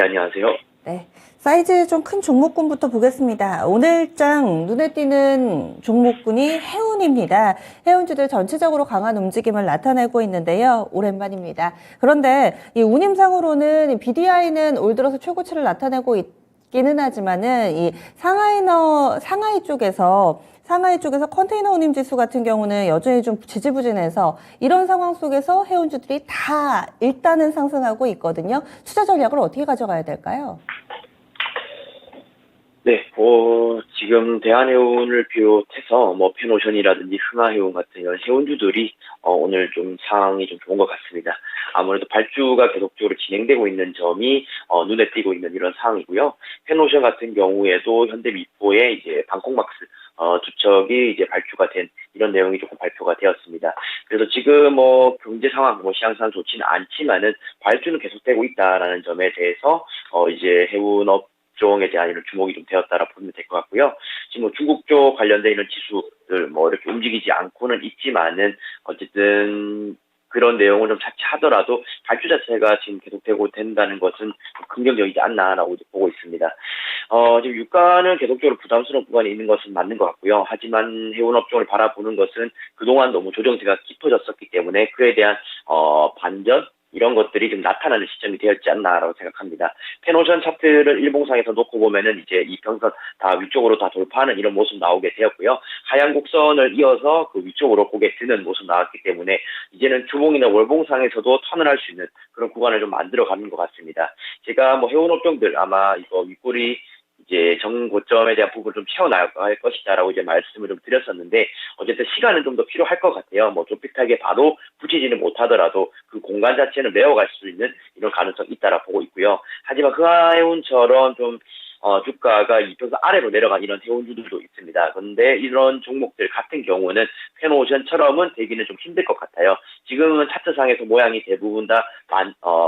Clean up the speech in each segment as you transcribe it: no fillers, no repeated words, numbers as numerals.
안녕하세요. 네, 사이즈 좀 큰 종목군부터 보겠습니다. 오늘장 눈에 띄는 종목군이 해운입니다. 해운주들 전체적으로 강한 움직임을 나타내고 있는데요. 오랜만입니다. 그런데 이 운임상으로는 BDI는 올 들어서 최고치를 나타내고 있기는 하지만은 이 상하이 쪽에서 컨테이너 운임 지수 같은 경우는 여전히 좀 지지부진해서 이런 상황 속에서 해운주들이 다 일단은 상승하고 있거든요. 투자 전략을 어떻게 가져가야 될까요? 네, 지금 대한해운을 비롯해서 펜오션이라든지 흥하해운 같은 이런 해운주들이 오늘 좀 상황이 좀 좋은 것 같습니다. 아무래도 발주가 계속적으로 진행되고 있는 점이 눈에 띄고 있는 이런 상황이고요. 펜오션 같은 경우에도 현대미포의 이제 방콕막스 두 척이 이제 발주가 된 이런 내용이 조금 발표가 되었습니다. 그래서 지금 경제 상황, 시장 상황 좋지는 않지만은 발주는 계속되고 있다라는 점에 대해서 이제 해운업 종에 대한 이런 주목이 좀 되었다라 보면 될 것 같고요. 지금 중국 쪽 관련된 이런 지수들 이렇게 움직이지 않고는 있지만은 어쨌든 그런 내용을 좀 차치하더라도 발주 자체가 지금 계속되고 된다는 것은 긍정적이지 않나라고 보고 있습니다. 지금 유가는 계속적으로 부담스러운 구간에 있는 것은 맞는 것 같고요. 하지만 해운업종을 바라보는 것은 그동안 너무 조정세가 깊어졌었기 때문에 그에 대한 반전 이런 것들이 좀 나타나는 시점이 되었지 않나라고 생각합니다. 펜오션 차트를 일봉상에서 놓고 보면은 이제 이평선 다 위쪽으로 다 돌파하는 이런 모습 나오게 되었고요. 하향 곡선을 이어서 그 위쪽으로 고개 드는 모습 나왔기 때문에 이제는 주봉이나 월봉상에서도 턴을 할 수 있는 그런 구간을 좀 만들어가는 것 같습니다. 제가 해운업종들 아마 이거 윗골이 이제 정고점에 대한 부분을 좀 채워나갈 것이다라고 이제 말씀을 좀 드렸었는데 어쨌든 시간은 좀 더 필요할 것 같아요. 좁깃하게 바로 붙이지는 못하더라도 그 공간 자체는 메워갈 수 있는 이런 가능성이 있다라 보고 있고요. 하지만 흥하해운처럼 좀 주가가 이평선 아래로 내려간 이런 해운주들도 있습니다. 그런데 이런 종목들 같은 경우는 펜오션처럼은 되기는 좀 힘들 것 같아요. 지금은 차트상에서 모양이 대부분 다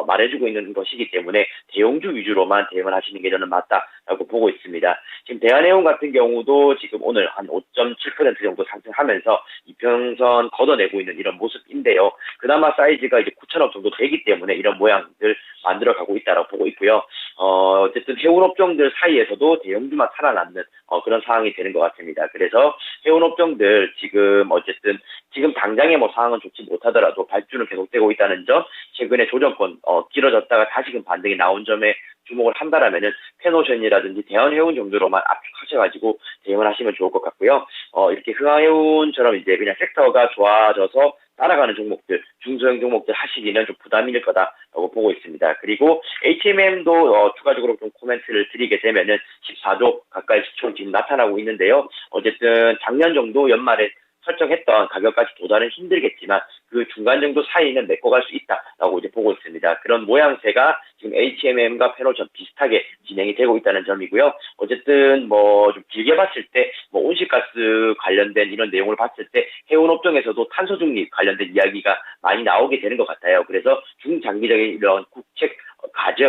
말해주고 있는 것이기 때문에 대형주 위주로만 대응을 하시는 게 저는 맞다라고 보고 있습니다. 지금 대한해운 같은 경우도 지금 오늘 한 5.7% 정도 상승하면서 이평선 걷어내고 있는 이런 모습인데요. 그나마 사이즈가 이제 9천억 정도 되기 때문에 이런 모양들 만들어가고 있다라고 보고 있고요. 어쨌든 해운업종들 사이에서도 대형주만 살아남는 그런 상황이 되는 것 같습니다. 그래서 해운업종들 지금 어쨌든 지금 당장의 상황은 좋지 못하더라도 발주는 계속되고 있다는 점, 최근에 조정권 길어졌다가 다시금 반등이 나온 점에 주목을 한다라면은 펜오션이라든지 대한해운 정도로만 압축하셔가지고 대응을 하시면 좋을 것 같고요. 이렇게 흥하해운처럼 이제 그냥 섹터가 좋아져서 따라가는 종목들, 중소형 종목들 하시기는 좀 부담일 거다라고 보고 있습니다. 그리고 HMM도 추가적으로 좀 코멘트를 드리게 되면은 14조 가까이 시총 지금 나타나고 있는데요. 어쨌든 작년 정도 연말에 설정했던 가격까지 도달은 힘들겠지만 그 중간 정도 사이는 메꿔갈 수 있다라고 이제 보고 있습니다. 그런 모양새가 지금 HMM과 펜오션 비슷하게 진행이 되고 있다는 점이고요. 어쨌든 좀 길게 봤을 때 온실가스 관련된 이런 내용을 봤을 때 해운업종에서도 탄소 중립 관련된 이야기가 많이 나오게 되는 것 같아요. 그래서 중장기적인 이런 국책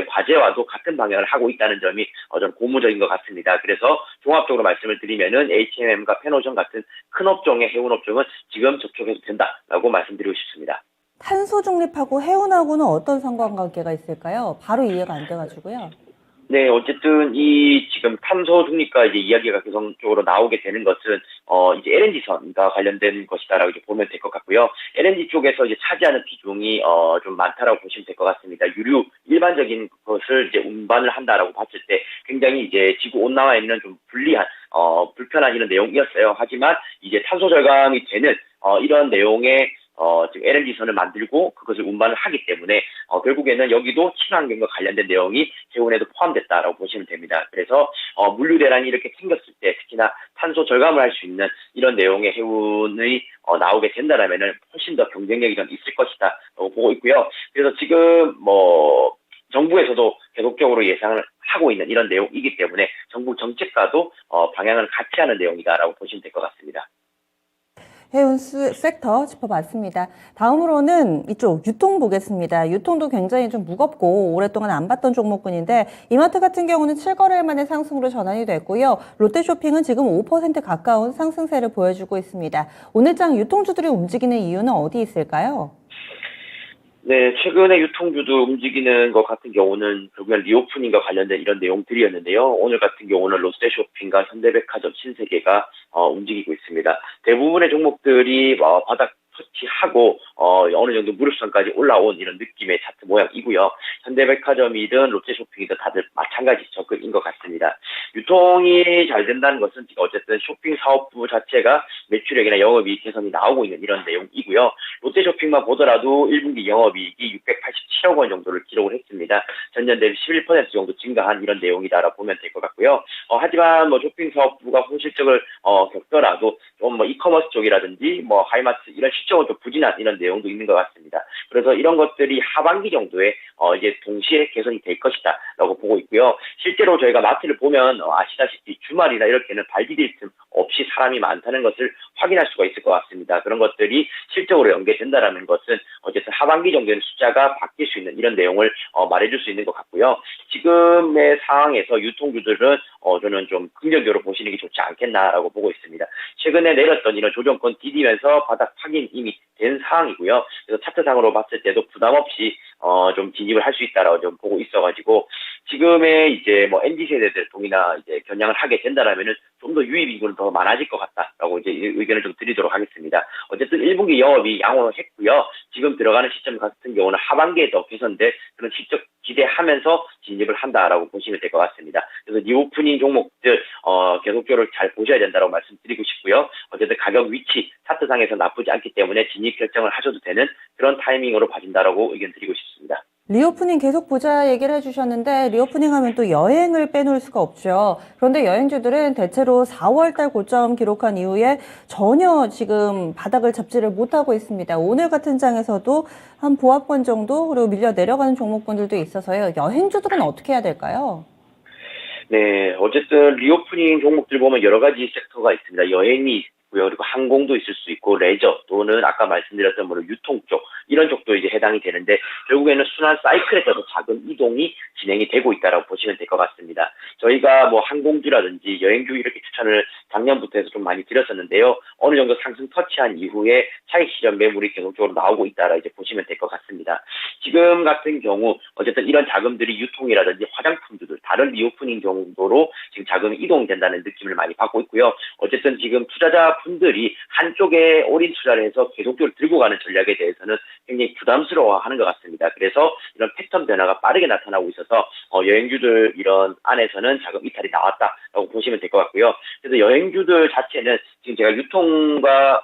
과제와도 같은 방향을 하고 있다는 점이 좀 고무적인 것 같습니다. 그래서 종합적으로 말씀을 드리면은 HMM과 펜오션 같은 큰 업종의 해운업종은 지금 접촉해도 된다라고 말씀드리고 싶습니다. 탄소 중립하고 해운하고는 어떤 상관관계가 있을까요? 바로 이해가 안 돼가지고요. 네, 어쨌든 지금 탄소 중립과 이제 이야기가 계속적으로 나오게 되는 것은 이제 LNG선과 관련된 것이다라고 이제 보면 될 것 같고요. LNG 쪽에서 이제 차지하는 비중이 좀 많다라고 보시면 될 것 같습니다. 유류 일반적인 것을 이제 운반을 한다라고 봤을 때 굉장히 이제 지구 온난화에는 좀 불리한 불편한 이런 내용이었어요. 하지만 이제 탄소 절감이 되는 이런 내용의 지금 LNG선을 만들고 그것을 운반을 하기 때문에 결국에는 여기도 친환경과 관련된 내용이 해운에도 포함됐다라고 보시면 됩니다. 그래서 물류 대란이 이렇게 생겼을 때 특히나 탄소 절감을 할 수 있는 이런 내용의 해운이 나오게 된다라면은 훨씬 더 경쟁력이 좀 있을 것이다라고 보고 있고요. 그래서 지금 정부에서도 계속적으로 예상을 하고 있는 이런 내용이기 때문에 정부 정책과도 방향을 같이 하는 내용이다라고 보시면 될 것 같습니다. 해운 섹터 짚어봤습니다. 다음으로는 이쪽 유통 보겠습니다. 유통도 굉장히 좀 무겁고 오랫동안 안 봤던 종목군인데 이마트 같은 경우는 7거래일 만에 상승으로 전환이 됐고요. 롯데쇼핑은 지금 5% 가까운 상승세를 보여주고 있습니다. 오늘장 유통주들이 움직이는 이유는 어디 있을까요? 네, 최근에 유통주도 움직이는 것 같은 경우는 결국엔 리오프닝과 관련된 이런 내용들이었는데요. 오늘 같은 경우는 롯데쇼핑과 현대백화점, 신세계가 움직이고 있습니다. 대부분의 종목들이 바닥 터치하고 어느 정도 무릎선까지 올라온 이런 느낌의 차트 모양이고요. 현대백화점이든 롯데쇼핑이든 다들 마찬가지 접근인 것 같습니다. 유통이 잘 된다는 것은 어쨌든 쇼핑 사업부 자체가 매출액이나 영업이익 개선이 나오고 있는 이런 내용이고요. 롯데쇼핑만 보더라도 1분기 영업이익이 687억 원 정도를 기록을 했습니다. 전년 대비 11% 정도 증가한 이런 내용이다라고 보면 될 것 같고요. 하지만 쇼핑 사업부가 호실적을 겪더라도 좀 이커머스 쪽이라든지 하이마트 이런 실적은 좀 부진한 이런 내용도 있는 것 같습니다. 그래서 이런 것들이 하반기 정도에 이제 동시에 개선이 될 것이다라고 보고 있고요. 실제로 저희가 마트를 보면 아시다시피 주말이나 이렇게는 발 디딜 틈 없이 사람이 많다는 것을 확인할 수가 있을 것 같습니다. 그런 것들이 실적으로 연계된다라는 것은 어쨌든 하반기 정도에는 숫자가 바뀔 수 있는 이런 내용을 말해줄 수 있는 것 같고요. 지금의 상황에서 유통주들은 저는 좀 긍정적으로 보시는 게 좋지 않겠나라고 보고 있습니다. 최근에 내렸던 이런 조정권 디디면서 바닥 확인 이미 된 상황이고요. 그래서 차트상으로 봤을 때도 부담 없이 좀 진입을 할 수 있다라고 좀 보고 있어가지고 지금의 이제 MZ 세대들 동이나 이제 겨냥을 하게 된다라면은 좀 더 유입이익은 더 많아질 것 같다라고 이제 의견을 좀 드리도록 하겠습니다. 어쨌든 1분기 영업이 양호했고요. 지금 들어가는 시점 같은 경우는 하반기에 더 개선될 그런 실적 기대하면서 진입을 한다라고 보시면 될 것 같습니다. 그래서 리오프닝 종목들 계속적으로 잘 보셔야 된다고 말씀드리고 싶고요. 어쨌든 가격 위치 차트상에서 나쁘지 않기 때문에 진입 결정을 하셔도 되는 그런 타이밍으로 봐준다라고 의견 드리고 싶습니다. 리오프닝 계속 보자 얘기를 해주셨는데 리오프닝 하면 또 여행을 빼놓을 수가 없죠. 그런데 여행주들은 대체로 4월 달 고점 기록한 이후에 전혀 지금 바닥을 잡지를 못하고 있습니다. 오늘 같은 장에서도 한 보합권 정도 그리고 밀려 내려가는 종목군들도 있어서요. 여행주들은 어떻게 해야 될까요? 네, 어쨌든 리오프닝 종목들 보면 여러 가지 섹터가 있습니다. 여행이 있고요, 그리고 항공도 있을 수 있고, 레저 또는 아까 말씀드렸던 유통 쪽 이런 쪽도 이제 해당이 되는데 결국에는 순환 사이클에 따라서 작은 이동이 진행이 되고 있다라고 보시면 될 것 같습니다. 저희가 항공주라든지 여행주 이렇게 추천을 작년부터 해서 좀 많이 드렸었는데요. 어느 정도 상승 터치한 이후에 차익 실현 매물이 계속적으로 나오고 있다라 이제 보시면 될 것 같습니다. 지금 같은 경우 어쨌든 이런 자금들이 유통이라든지 화장품주들 다른 리오프닝 정도로 지금 자금이 이동된다는 느낌을 많이 받고 있고요. 어쨌든 지금 투자자분들이 한쪽에 올인 투자를 해서 계속적으로 들고 가는 전략에 대해서는 굉장히 부담스러워하는 것 같습니다. 그래서 이런 패턴 변화가 빠르게 나타나고 있어서 여행주들 이런 안에서는 자금 이탈이 나왔다라고 보시면 될 것 같고요. 그래서 여행주들 자체는 지금 제가 유통과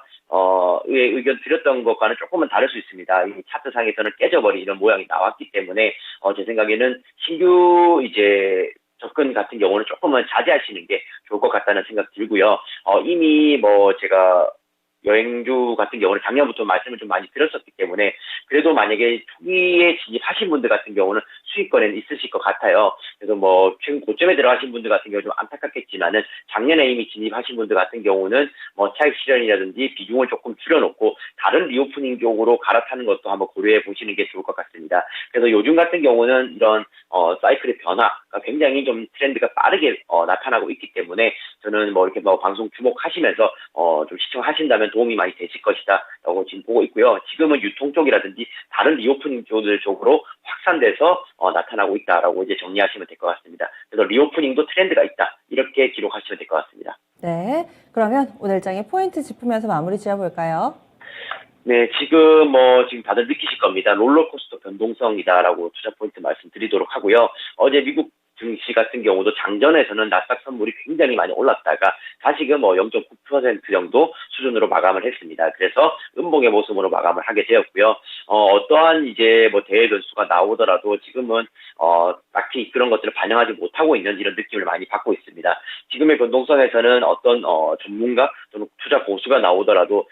의 의견 드렸던 것과는 조금은 다를 수 있습니다. 이 차트상에서는 깨져버린 이런 모양이 나왔기 때문에 제 생각에는 신규 이제 접근 같은 경우는 조금은 자제하시는 게 좋을 것 같다는 생각 들고요. 이미 제가 여행주 같은 경우는 작년부터 말씀을 좀 많이 드렸었기 때문에 그래도 만약에 초기에 진입하신 분들 같은 경우는 수익권에는 있으실 것 같아요. 그래서 최근 고점에 들어가신 분들 같은 경우 좀 안타깝겠지만은 작년에 이미 진입하신 분들 같은 경우는 차익 실현이라든지 비중을 조금 줄여놓고 다른 리오프닝 쪽으로 갈아타는 것도 한번 고려해 보시는 게 좋을 것 같습니다. 그래서 요즘 같은 경우는 이런 사이클의 변화가 굉장히 좀 트렌드가 빠르게 나타나고 있기 때문에 저는 이렇게 방송 주목하시면서 좀 시청하신다면 도움이 많이 되실 것이다라고 지금 보고 있고요. 지금은 유통 쪽이라든지 다른 리오프닝 쪽으로 확산돼서 나타나고 있다라고 이제 정리하시면 될 것 같습니다. 그래서 리오프닝도 트렌드가 있다 이렇게 기록하시면 될 것 같습니다. 네, 그러면 오늘 장의 포인트 짚으면서 마무리 지어볼까요? 네, 지금 지금 다들 느끼실 겁니다. 롤러코스터 변동성이다라고 투자 포인트 말씀드리도록 하고요. 어제 미국 증시 같은 경우도 장전에서는 나스닥 선물이 굉장히 많이 올랐다가 다시금 0.9% 정도 수준으로 마감을 했습니다. 그래서 음봉의 모습으로 마감을 하게 되었고요. 어떠한 이제 대외 변수가 나오더라도 지금은 딱히 그런 것들을 반영하지 못하고 있는 이런 느낌을 많이 받고 있습니다. 지금의 변동성에서는 어떤 전문가 또는 투자 고수가 나오더라도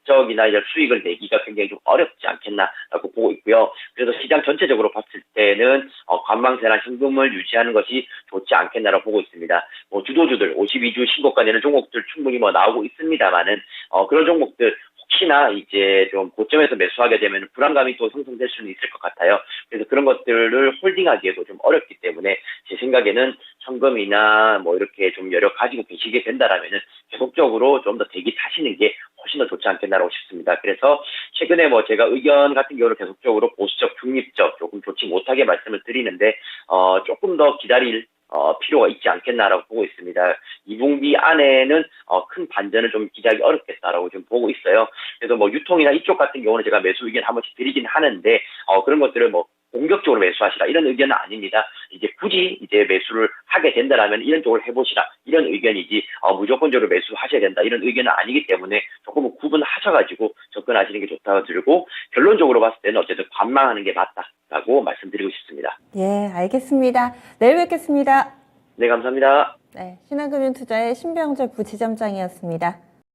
실적이나 이런 수익을 내기가 굉장히 좀 어렵지 않겠나라고 보고 있고요. 그래서 시장 전체적으로 봤을 때는 관망세나 현금을 유지하는 것이 좋지 않겠나라고 보고 있습니다. 주도주들 52주 신고가 내는 종목들 충분히 나오고 있습니다만은 그런 종목들 혹시나 이제 좀 고점에서 매수하게 되면 불안감이 또 형성될 수는 있을 것 같아요. 그래서 그런 것들을 홀딩하기에도 좀 어렵기 때문에 제 생각에는 현금이나 이렇게 좀 여력 가지고 계시게 된다라면은 계속적으로 좀 더 대기 타시는 게 훨씬 더 좋지 않겠나라고 싶습니다. 그래서 최근에 제가 의견 같은 경우는 계속적으로 보수적, 중립적, 조금 좋지 못하게 말씀을 드리는데 조금 더 기다릴 필요가 있지 않겠나라고 보고 있습니다. 2분기 안에는 큰 반전을 좀 기대하기 어렵겠다라고 지금 보고 있어요. 그래서 유통이나 이쪽 같은 경우는 제가 매수 의견 한 번씩 드리긴 하는데 그런 것들을 공격적으로 매수하시라 이런 의견은 아닙니다. 이제 굳이 이제 매수를 하게 된다라면 이런 쪽을 해보시라 이런 의견이지 무조건적으로 매수하셔야 된다 이런 의견은 아니기 때문에 조금은 구분하셔가지고 접근하시는 게 좋다고 들고 결론적으로 봤을 때는 어쨌든 관망하는 게 맞다라고 말씀드리고 싶습니다. 예, 알겠습니다. 내일 뵙겠습니다. 네, 감사합니다. 네, 신한금융투자의 신병재 부지점장이었습니다.